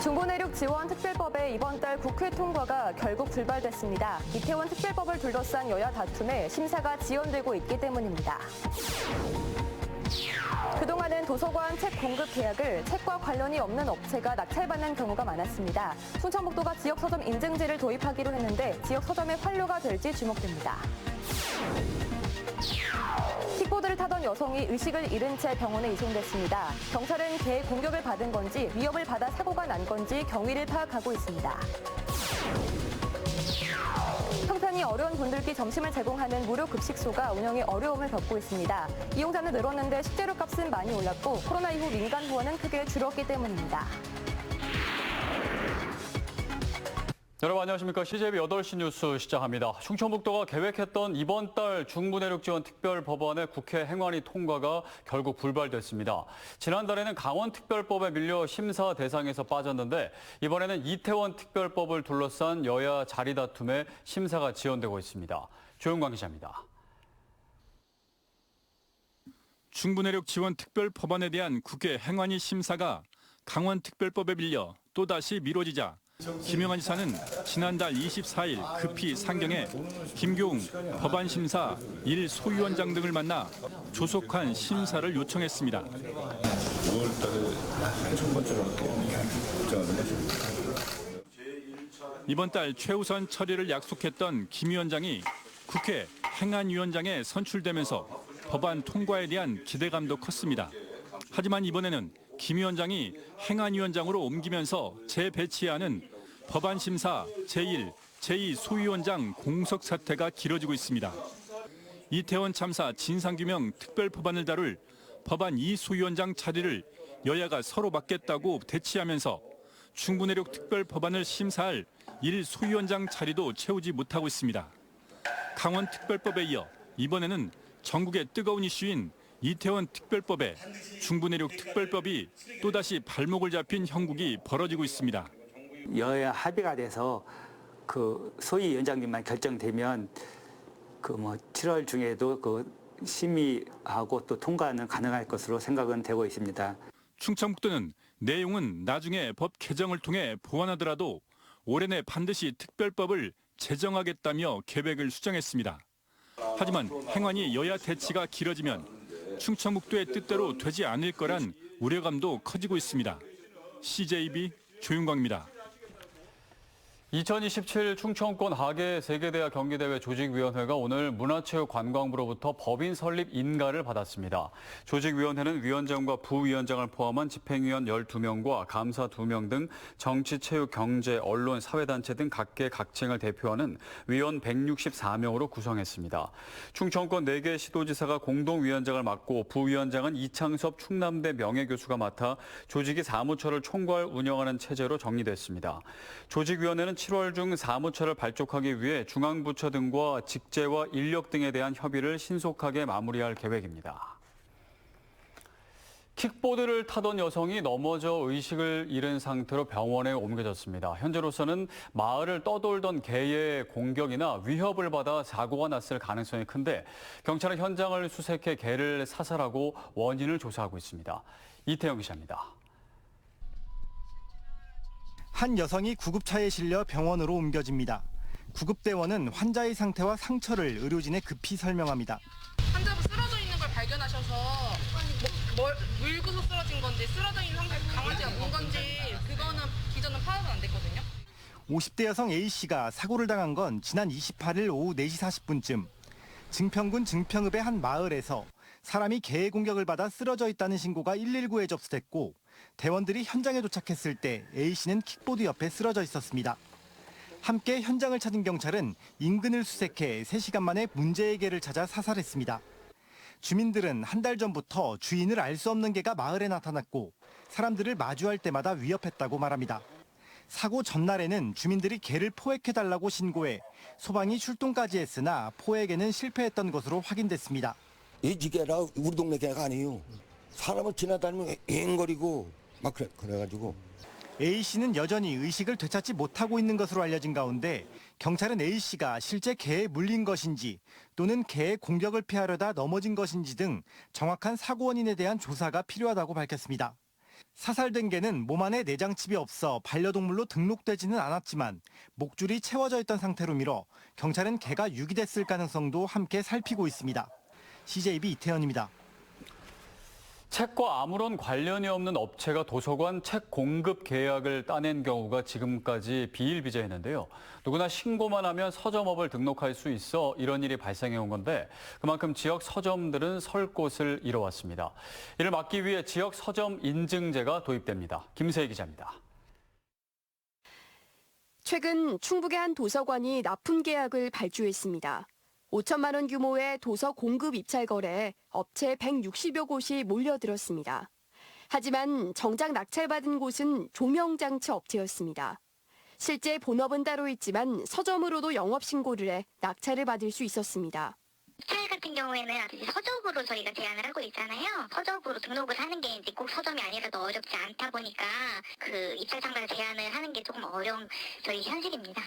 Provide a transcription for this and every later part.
중부내륙 지원 특별법의 이번 달 국회 통과가 결국 불발됐습니다. 이태원 특별법을 둘러싼 여야 다툼에 심사가 지연되고 있기 때문입니다. 그동안은 도서관 책 공급 계약을 책과 관련이 없는 업체가 낙찰받는 경우가 많았습니다. 충청북도가 지역서점 인증제를 도입하기로 했는데 지역 서점의 활로가 될지 주목됩니다. 킥보드를 타던 여성이 의식을 잃은 채 병원에 이송됐습니다. 경찰은 개의 공격을 받은 건지 위협을 받아 사고가 난 건지 경위를 파악하고 있습니다. 형편이 어려운 분들께 점심을 제공하는 무료 급식소가 운영에 어려움을 겪고 있습니다. 이용자는 늘었는데 식재료 값은 많이 올랐고 코로나 이후 민간 후원은 크게 줄었기 때문입니다. 여러분 안녕하십니까. CJB 8시 뉴스 시작합니다. 충청북도가 계획했던 이번 달 중부내륙 지원 특별법안의 국회 행안위 통과가 결국 불발됐습니다. 지난달에는 강원특별법에 밀려 심사 대상에서 빠졌는데 이번에는 이태원 특별법을 둘러싼 여야 자리 다툼에 심사가 지연되고 있습니다. 조용광 기자입니다. 중부내륙 지원 특별법안에 대한 국회 행안위 심사가 강원특별법에 밀려 또다시 미뤄지자 김영환 지사는 지난달 24일 급히 상경에 김교웅 법안심사 1 소위원장 등을 만나 조속한 심사를 요청했습니다. 5월달에 첫 번째로 이번 달 최우선 처리를 약속했던 김 위원장이 국회 행안위원장에 선출되면서 법안 통과에 대한 기대감도 컸습니다. 하지만 이번에는 김 위원장이 행안위원장으로 옮기면서 재배치하는 법안심사 제1, 제2 소위원장 공석 사태가 길어지고 있습니다. 이태원 참사 진상규명 특별법안을 다룰 법안 2 소위원장 자리를 여야가 서로 맡겠다고 대치하면서 중부내륙 특별법안을 심사할 1 소위원장 자리도 채우지 못하고 있습니다. 강원특별법에 이어 이번에는 전국의 뜨거운 이슈인 이태원 특별법에 중부내륙 특별법이 또다시 발목을 잡힌 형국이 벌어지고 있습니다. 여야 합의가 돼서 그 소위 위원장님만 결정되면 7월 중에도 심의하고 또 통과는 가능할 것으로 생각은 되고 있습니다. 충청북도는 내용은 나중에 법 개정을 통해 보완하더라도 올해 내 반드시 특별법을 제정하겠다며 계획을 수정했습니다. 하지만 행안위 여야 대치가 길어지면 충청북도의 뜻대로 되지 않을 거란 우려감도 커지고 있습니다. CJB 조윤광입니다. 2027 충청권 하계 세계대학 경기대회 조직위원회가 오늘 문화체육관광부로부터 법인 설립 인가를 받았습니다. 조직위원회는 위원장과 부위원장을 포함한 집행위원 12명과 감사 2명 등 정치, 체육, 경제, 언론, 사회단체 등 각계 각층을 대표하는 위원 164명으로 구성했습니다. 충청권 4개 시도지사가 공동위원장을 맡고 부위원장은 이창섭 충남대 명예교수가 맡아 조직이 사무처를 총괄 운영하는 체제로 정리됐습니다. 조직위원회는 7월 중 사무처를 발족하기 위해 중앙부처 등과 직제와 인력 등에 대한 협의를 신속하게 마무리할 계획입니다. 킥보드를 타던 여성이 넘어져 의식을 잃은 상태로 병원에 옮겨졌습니다. 현재로서는 마을을 떠돌던 개의 공격이나 위협을 받아 사고가 났을 가능성이 큰데 경찰은 현장을 수색해 개를 사살하고 원인을 조사하고 있습니다. 이태영 기자입니다. 한 여성이 구급차에 실려 병원으로 옮겨집니다. 구급대원은 환자의 상태와 상처를 의료진에 급히 설명합니다. 환자분 쓰러져 있는 걸 발견하셔서 물고서 쓰러진 건지 쓰러져 있는 강아지가 문 건지 그거는 기존은 파악은 안 됐거든요. 50대 여성 A씨가 사고를 당한 건 지난 28일 오후 4시 40분쯤 증평군 증평읍의 한 마을에서 사람이 개의 공격을 받아 쓰러져 있다는 신고가 119에 접수됐고 대원들이 현장에 도착했을 때 A씨는 킥보드 옆에 쓰러져 있었습니다. 함께 현장을 찾은 경찰은 인근을 수색해 3시간 만에 문제의 개를 찾아 사살했습니다. 주민들은 한 달 전부터 주인을 알 수 없는 개가 마을에 나타났고 사람들을 마주할 때마다 위협했다고 말합니다. 사고 전날에는 주민들이 개를 포획해달라고 신고해 소방이 출동까지 했으나 포획에는 실패했던 것으로 확인됐습니다. 이 지개라 우리 동네 개가 아니에요. 사람을 지나다니면 앵거리고 막 그래가지고. A씨는 여전히 의식을 되찾지 못하고 있는 것으로 알려진 가운데 경찰은 A씨가 실제 개에 물린 것인지 또는 개의 공격을 피하려다 넘어진 것인지 등 정확한 사고 원인에 대한 조사가 필요하다고 밝혔습니다. 사살된 개는 몸 안에 내장칩이 없어 반려동물로 등록되지는 않았지만 목줄이 채워져 있던 상태로 미뤄 경찰은 개가 유기됐을 가능성도 함께 살피고 있습니다. CJB 이태현입니다. 책과 아무런 관련이 없는 업체가 도서관 책 공급 계약을 따낸 경우가 지금까지 비일비재했는데요. 누구나 신고만 하면 서점업을 등록할 수 있어 이런 일이 발생해 온 건데 그만큼 지역 서점들은 설 곳을 잃어왔습니다. 이를 막기 위해 지역 서점 인증제가 도입됩니다. 김세희 기자입니다. 최근 충북의 한 도서관이 납품 계약을 발주했습니다. 5천만 원 규모의 도서 공급 입찰 거래에 업체 160여 곳이 몰려들었습니다. 하지만 정작 낙찰받은 곳은 조명장치 업체였습니다. 실제 본업은 따로 있지만 서점으로도 영업 신고를 해 낙찰을 받을 수 있었습니다. 입찰 같은 경우에는 서적으로 저희가 제안을 하고 있잖아요. 서적으로 등록을 하는 게 이제 꼭 서점이 아니라도 어렵지 않다 보니까 그 입찰 상가를 제안을 하는 게 조금 어려운 저희 현실입니다.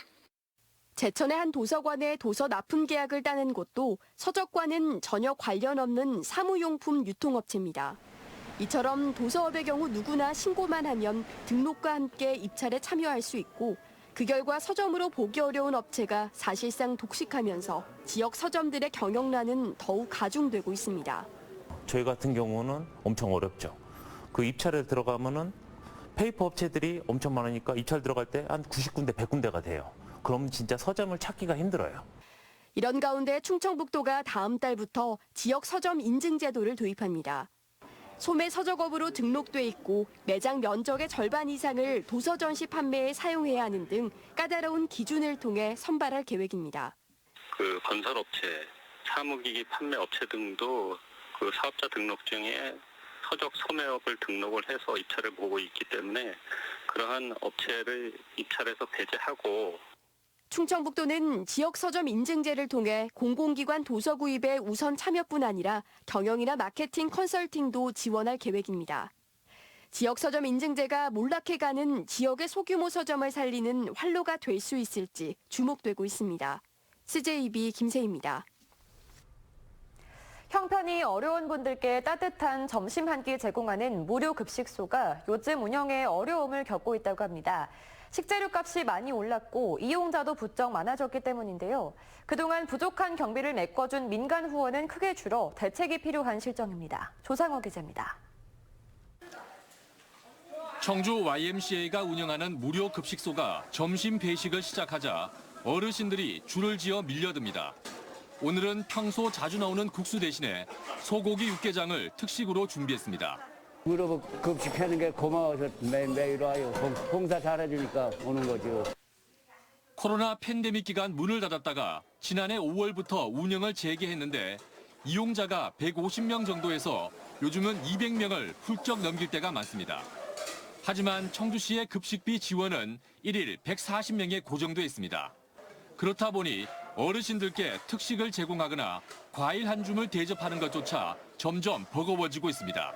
제천의 한 도서관에 도서 납품 계약을 따낸 곳도 서적과는 전혀 관련 없는 사무용품 유통업체입니다. 이처럼 도서업의 경우 누구나 신고만 하면 등록과 함께 입찰에 참여할 수 있고 그 결과 서점으로 보기 어려운 업체가 사실상 독식하면서 지역 서점들의 경영난은 더욱 가중되고 있습니다. 저희 같은 경우는 엄청 어렵죠. 그 입찰에 들어가면은 페이퍼 업체들이 엄청 많으니까 입찰 들어갈 때 한 90군데, 100군데가 돼요. 그럼 진짜 서점을 찾기가 힘들어요. 이런 가운데 충청북도가 다음 달부터 지역 서점 인증 제도를 도입합니다. 소매 서적업으로 등록돼 있고 매장 면적의 절반 이상을 도서 전시 판매에 사용해야 하는 등 까다로운 기준을 통해 선발할 계획입니다. 그 건설업체, 사무기기 판매업체 등도 그 사업자 등록증에 서적 소매업을 등록을 해서 입찰을 보고 있기 때문에 그러한 업체를 입찰해서 배제하고 충청북도는 지역 서점 인증제를 통해 공공기관 도서 구입에 우선 참여뿐 아니라 경영이나 마케팅 컨설팅도 지원할 계획입니다. 지역 서점 인증제가 몰락해가는 지역의 소규모 서점을 살리는 활로가 될 수 있을지 주목되고 있습니다. CJB 김세희입니다. 형편이 어려운 분들께 따뜻한 점심 한 끼 제공하는 무료 급식소가 요즘 운영에 어려움을 겪고 있다고 합니다. 식재료 값이 많이 올랐고 이용자도 부쩍 많아졌기 때문인데요. 그동안 부족한 경비를 메꿔준 민간 후원은 크게 줄어 대책이 필요한 실정입니다. 조상호 기자입니다. 청주 YMCA가 운영하는 무료 급식소가 점심 배식을 시작하자 어르신들이 줄을 지어 밀려듭니다. 오늘은 평소 자주 나오는 국수 대신에 소고기 육개장을 특식으로 준비했습니다. 무료 급식하는 게 고마워서 매일 와요. 봉사 잘해주니까 오는 거죠. 코로나 팬데믹 기간 문을 닫았다가 지난해 5월부터 운영을 재개했는데 이용자가 150명 정도에서 요즘은 200명을 훌쩍 넘길 때가 많습니다. 하지만 청주시의 급식비 지원은 1일 140명에 고정돼 있습니다. 그렇다 보니 어르신들께 특식을 제공하거나 과일 한 줌을 대접하는 것조차 점점 버거워지고 있습니다.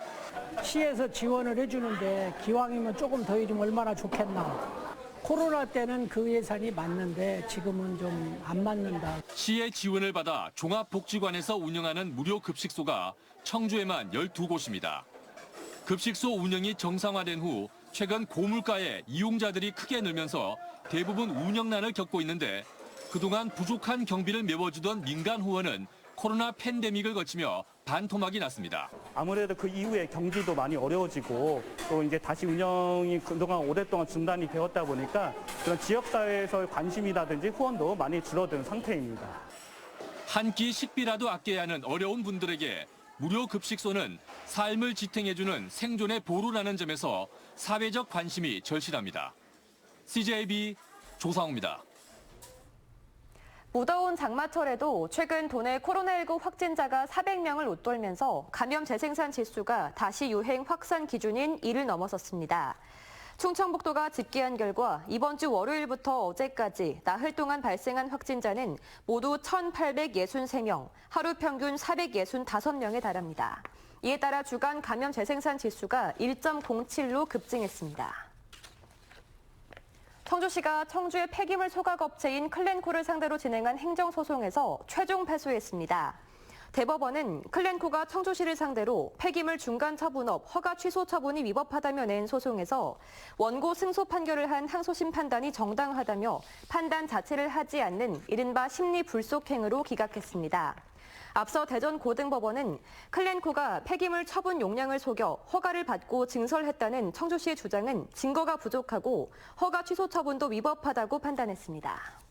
시에서 지원을 해주는데 기왕이면 조금 더 해주면 얼마나 좋겠나. 코로나 때는 그 예산이 맞는데 지금은 좀 안 맞는다. 시의 지원을 받아 종합복지관에서 운영하는 무료 급식소가 청주에만 12곳입니다. 급식소 운영이 정상화된 후 최근 고물가에 이용자들이 크게 늘면서 대부분 운영난을 겪고 있는데 그동안 부족한 경비를 메워주던 민간 후원은 코로나 팬데믹을 거치며 반토막이 났습니다. 아무래도 그 이후에 경기도 많이 어려워지고 또 이제 다시 운영이 그동안 오랫동안 중단이 되었다 보니까 그런 지역사회에서의 관심이라든지 후원도 많이 줄어든 상태입니다. 한 끼 식비라도 아껴야 하는 어려운 분들에게 무료 급식소는 삶을 지탱해주는 생존의 보루라는 점에서 사회적 관심이 절실합니다. CJB 조상우입니다. 무더운 장마철에도 최근 도내 코로나19 확진자가 400명을 웃돌면서 감염 재생산 지수가 다시 유행 확산 기준인 1을 넘어섰습니다. 충청북도가 집계한 결과 이번 주 월요일부터 어제까지 나흘 동안 발생한 확진자는 모두 1,863명, 하루 평균 465명에 달합니다. 이에 따라 주간 감염 재생산 지수가 1.07로 급증했습니다. 청주시가 청주의 폐기물 소각업체인 클렌코를 상대로 진행한 행정소송에서 최종 패소했습니다. 대법원은 클렌코가 청주시를 상대로 폐기물 중간 처분업 허가 취소 처분이 위법하다며 낸 소송에서 원고 승소 판결을 한 항소심 판단이 정당하다며 판단 자체를 하지 않는 이른바 심리 불속행으로 기각했습니다. 앞서 대전고등법원은 클렌코가 폐기물 처분 용량을 속여 허가를 받고 증설했다는 청주시의 주장은 증거가 부족하고 허가 취소 처분도 위법하다고 판단했습니다.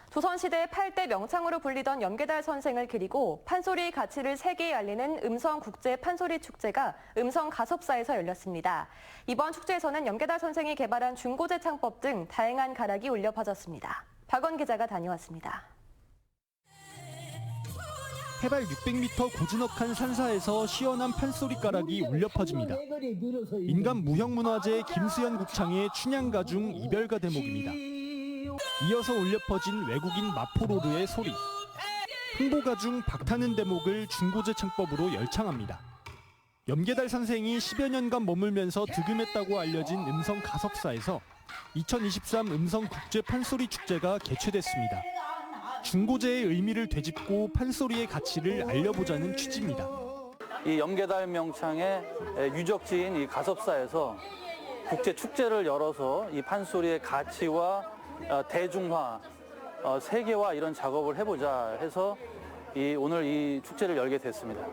조선시대 8대 명창으로 불리던 염계달 선생을 그리고 판소리의 가치를 세계에 알리는 음성국제 판소리 축제가 음성 가섭사에서 열렸습니다. 이번 축제에서는 염계달 선생이 개발한 중고제 창법 등 다양한 가락이 울려 퍼졌습니다. 박원 기자가 다녀왔습니다. 해발 600m 고즈넉한 산사에서 시원한 판소리가락이 울려 퍼집니다. 인간 무형문화재 김수현 국창의 춘향가 중 이별가 대목입니다. 이어서 울려 퍼진 외국인 마포로르의 소리. 흥보가 중 박타는 대목을 중고제 창법으로 열창합니다. 염계달 선생이 10여 년간 머물면서 득음했다고 알려진 음성 가섭사에서 2023 음성 국제 판소리 축제가 개최됐습니다. 중고제의 의미를 되짚고 판소리의 가치를 알려보자는 취지입니다. 이 염계달 명창의 유적지인 이 가섭사에서 국제 축제를 열어서 이 판소리의 가치와 대중화, 세계화 이런 작업을 해보자 해서 오늘 이 축제를 열게 됐습니다.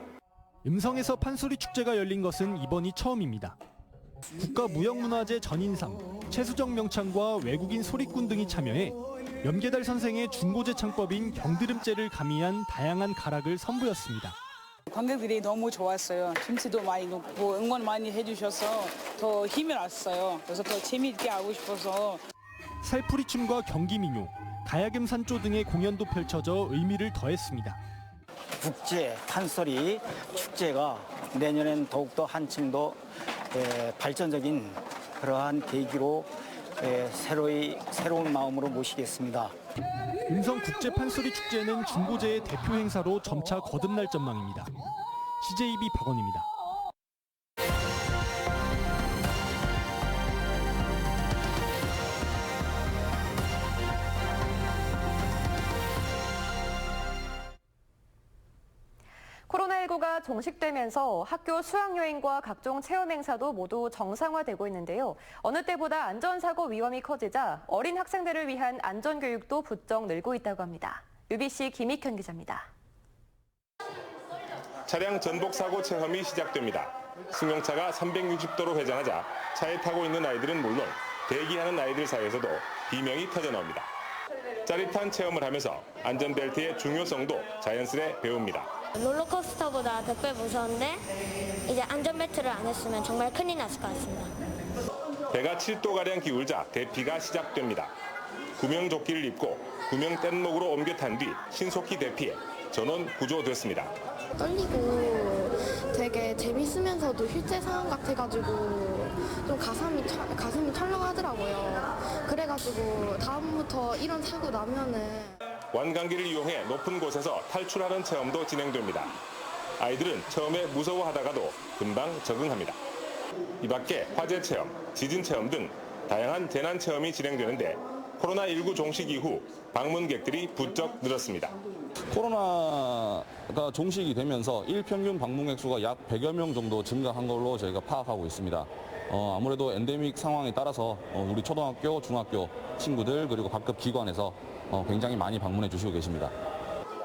음성에서 판소리 축제가 열린 것은 이번이 처음입니다. 국가무형문화재 전인상, 최수정 명창과 외국인 소리꾼 등이 참여해 염계달 선생의 중고제 창법인 병드름째를 가미한 다양한 가락을 선보였습니다. 관객들이 너무 좋았어요. 김치도 많이 넣고 응원 많이 해주셔서 더 힘이 났어요. 그래서 더 재미있게 하고 싶어서. 살풀이춤과 경기민요, 가야금 산조 등의 공연도 펼쳐져 의미를 더했습니다. 국제 판소리 축제가 내년엔 더욱더 한층 더 발전적인 그러한 계기로 새로운 마음으로 모시겠습니다. 음성 국제 판소리 축제는 중고제의 대표 행사로 점차 거듭날 전망입니다. CJB 박원입니다. 코로나19가 종식되면서 학교 수학여행과 각종 체험 행사도 모두 정상화되고 있는데요. 어느 때보다 안전사고 위험이 커지자 어린 학생들을 위한 안전교육도 부쩍 늘고 있다고 합니다. UBC 김익현 기자입니다. 차량 전복 사고 체험이 시작됩니다. 승용차가 360도로 회전하자 차에 타고 있는 아이들은 물론 대기하는 아이들 사이에서도 비명이 터져나옵니다. 짜릿한 체험을 하면서 안전벨트의 중요성도 자연스레 배웁니다. 롤러코스터보다 100배 무서운데 이제 안전벨트를 안 했으면 정말 큰일 났을 것 같습니다. 배가 7도가량 기울자 대피가 시작됩니다. 구명조끼를 입고 구명 뗏목으로 옮겨 탄 뒤 신속히 대피해 전원 구조됐습니다. 떨리고 되게 재밌으면서도 실제 상황 같아가지고 좀 가슴이 철렁하더라고요. 그래가지고 다음부터 이런 사고 나면은 완강기를 이용해 높은 곳에서 탈출하는 체험도 진행됩니다. 아이들은 처음에 무서워하다가도 금방 적응합니다. 이 밖에 화재 체험, 지진 체험 등 다양한 재난 체험이 진행되는데 코로나19 종식 이후 방문객들이 부쩍 늘었습니다. 코로나가 종식이 되면서 일평균 방문객 수가 약 100여 명 정도 증가한 걸로 저희가 파악하고 있습니다. 아무래도 엔데믹 상황에 따라서 우리 초등학교, 중학교 친구들 그리고 각급 기관에서 굉장히 많이 방문해 주시고 계십니다.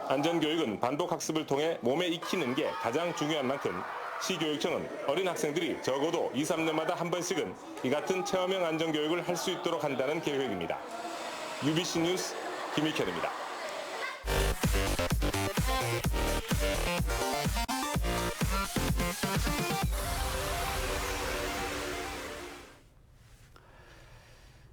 안전교육은 반복학습을 통해 몸에 익히는 게 가장 중요한 만큼 시교육청은 어린 학생들이 적어도 2, 3년마다 한 번씩은 이 같은 체험형 안전교육을 할 수 있도록 한다는 계획입니다. UBC 뉴스 김익현입니다.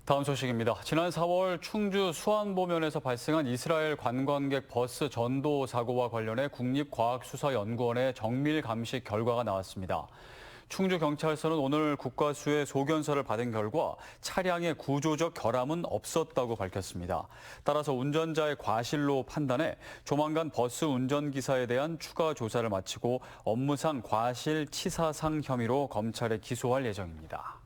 다음 소식입니다. 지난 4월 충주 수안보면에서 발생한 이스라엘 관광객 버스 전도 사고와 관련해 국립과학수사연구원의 정밀 감식 결과가 나왔습니다. 충주경찰서는 오늘 국과수의 소견서를 받은 결과 차량의 구조적 결함은 없었다고 밝혔습니다. 따라서 운전자의 과실로 판단해 조만간 버스 운전기사에 대한 추가 조사를 마치고 업무상 과실치사상 혐의로 검찰에 기소할 예정입니다.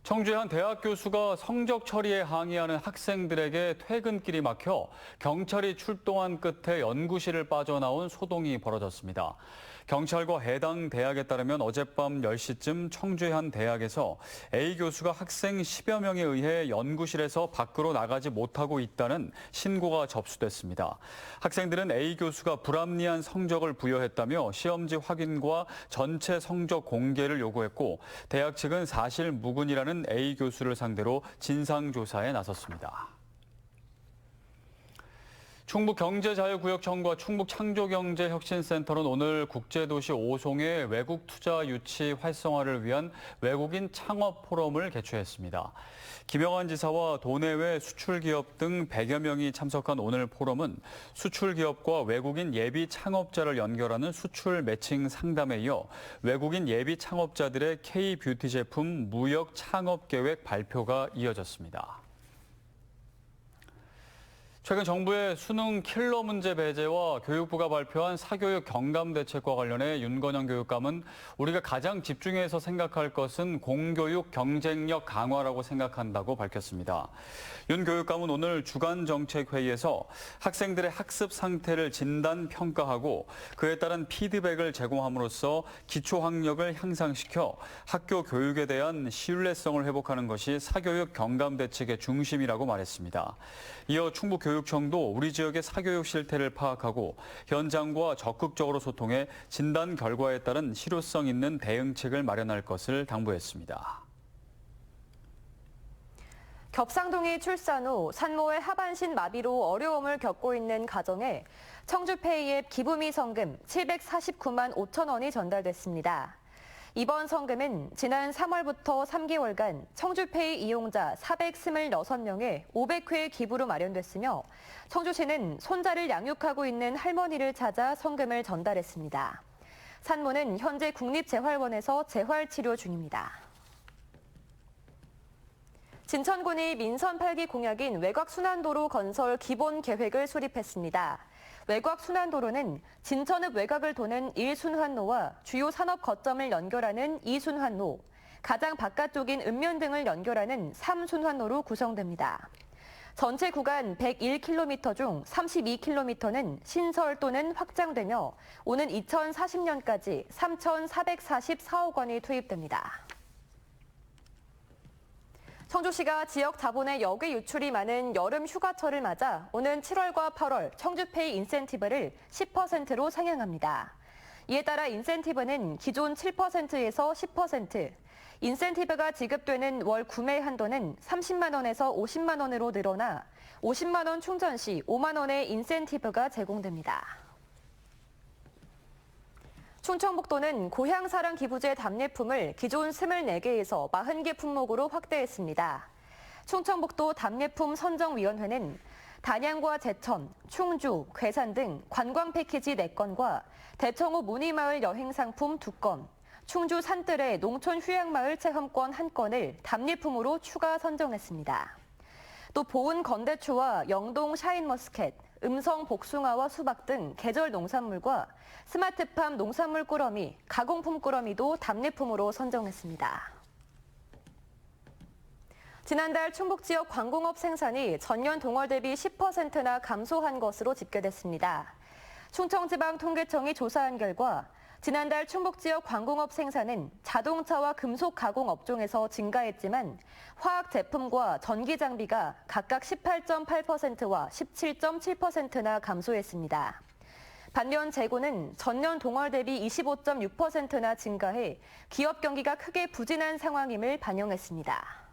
청주의 한 대학 교수가 성적 처리에 항의하는 학생들에게 퇴근길이 막혀 경찰이 출동한 끝에 연구실을 빠져나온 소동이 벌어졌습니다. 경찰과 해당 대학에 따르면 어젯밤 10시쯤 청주의 한 대학에서 A 교수가 학생 10여 명에 의해 연구실에서 밖으로 나가지 못하고 있다는 신고가 접수됐습니다. 학생들은 A 교수가 불합리한 성적을 부여했다며 시험지 확인과 전체 성적 공개를 요구했고 대학 측은 사실 무근이라는 A 교수를 상대로 진상조사에 나섰습니다. 충북경제자유구역청과 충북창조경제혁신센터는 오늘 국제도시 오송의 외국 투자 유치 활성화를 위한 외국인 창업 포럼을 개최했습니다. 김영환 지사와 도내외 수출기업 등 100여 명이 참석한 오늘 포럼은 수출기업과 외국인 예비 창업자를 연결하는 수출 매칭 상담에 이어 외국인 예비 창업자들의 K-뷰티 제품 무역 창업 계획 발표가 이어졌습니다. 최근 정부의 수능 킬러 문제 배제와 교육부가 발표한 사교육 경감 대책과 관련해 윤건영 교육감은 우리가 가장 집중해서 생각할 것은 공교육 경쟁력 강화라고 생각한다고 밝혔습니다. 윤 교육감은 오늘 주간 정책회의에서 학생들의 학습 상태를 진단 평가하고 그에 따른 피드백을 제공함으로써 기초 학력을 향상시켜 학교 교육에 대한 신뢰성을 회복하는 것이 사교육 경감 대책의 중심이라고 말했습니다. 이어 충북교육청도 우리 지역의 사교육 실태를 파악하고 현장과 적극적으로 소통해 진단 결과에 따른 실효성 있는 대응책을 마련할 것을 당부했습니다. 겹상동이 출산 후 산모의 하반신 마비로 어려움을 겪고 있는 가정에 청주페이 앱 기부미 성금 749만 5천 원이 전달됐습니다. 이번 성금은 지난 3월부터 3개월간 청주페이 이용자 426명에 500회 기부로 마련됐으며 청주시는 손자를 양육하고 있는 할머니를 찾아 성금을 전달했습니다. 산모는 현재 국립재활원에서 재활치료 중입니다. 진천군이 민선 8기 공약인 외곽순환도로 건설 기본 계획을 수립했습니다. 외곽순환도로는 진천읍 외곽을 도는 1순환로와 주요 산업 거점을 연결하는 2순환로, 가장 바깥쪽인 읍면 등을 연결하는 3순환로로 구성됩니다. 전체 구간 101km 중 32km는 신설 또는 확장되며 오는 2040년까지 3,444억 원이 투입됩니다. 청주시가 지역 자본의 역외 유출이 많은 여름 휴가철을 맞아 오는 7월과 8월 청주페이 인센티브를 10%로 상향합니다. 이에 따라 인센티브는 기존 7%에서 10%, 인센티브가 지급되는 월 구매 한도는 30만 원에서 50만 원으로 늘어나 50만 원 충전 시 5만 원의 인센티브가 제공됩니다. 충청북도는 고향사랑 기부제 답례품을 기존 24개에서 40개 품목으로 확대했습니다. 충청북도 답례품 선정위원회는 단양과 제천, 충주, 괴산 등 관광 패키지 4건과 대청호 문희마을 여행 상품 2건, 충주 산뜰의 농촌 휴양마을 체험권 1건을 답례품으로 추가 선정했습니다. 또 보은 건대추와 영동 샤인머스켓, 음성 복숭아와 수박 등 계절 농산물과 스마트팜 농산물 꾸러미, 가공품 꾸러미도 답례품으로 선정했습니다. 지난달 충북 지역 광공업 생산이 전년 동월 대비 10%나 감소한 것으로 집계됐습니다. 충청지방통계청이 조사한 결과 지난달 충북 지역 광공업 생산은 자동차와 금속 가공 업종에서 증가했지만 화학 제품과 전기 장비가 각각 18.8%와 17.7%나 감소했습니다. 반면 재고는 전년 동월 대비 25.6%나 증가해 기업 경기가 크게 부진한 상황임을 반영했습니다.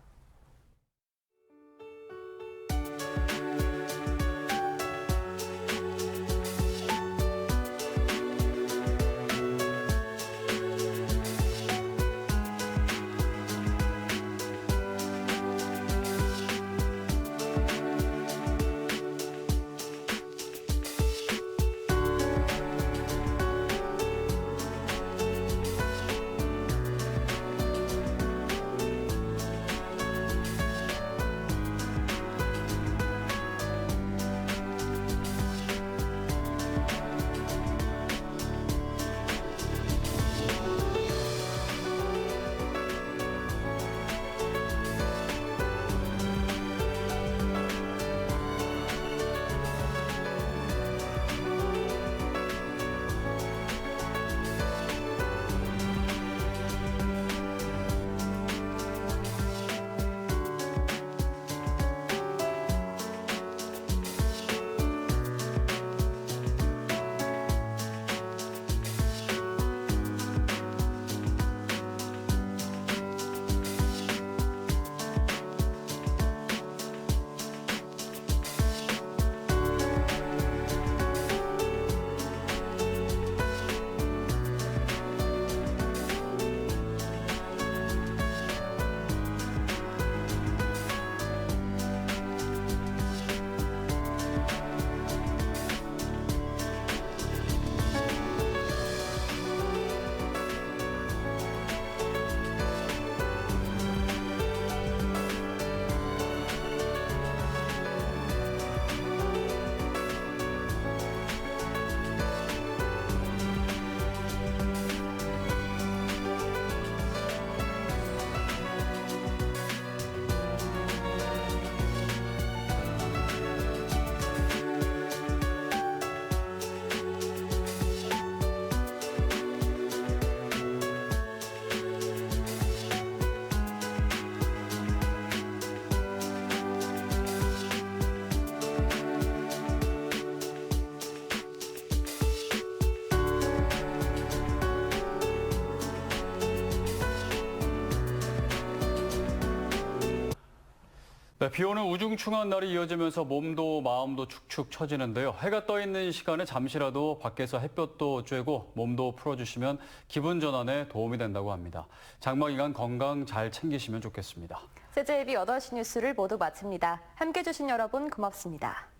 네, 비 오는 우중충한 날이 이어지면서 몸도 마음도 축축 처지는데요. 해가 떠 있는 시간에 잠시라도 밖에서 햇볕도 쬐고 몸도 풀어주시면 기분 전환에 도움이 된다고 합니다. 장마 기간 건강 잘 챙기시면 좋겠습니다. CJB 8시 뉴스를 모두 마칩니다. 함께해 주신 여러분 고맙습니다.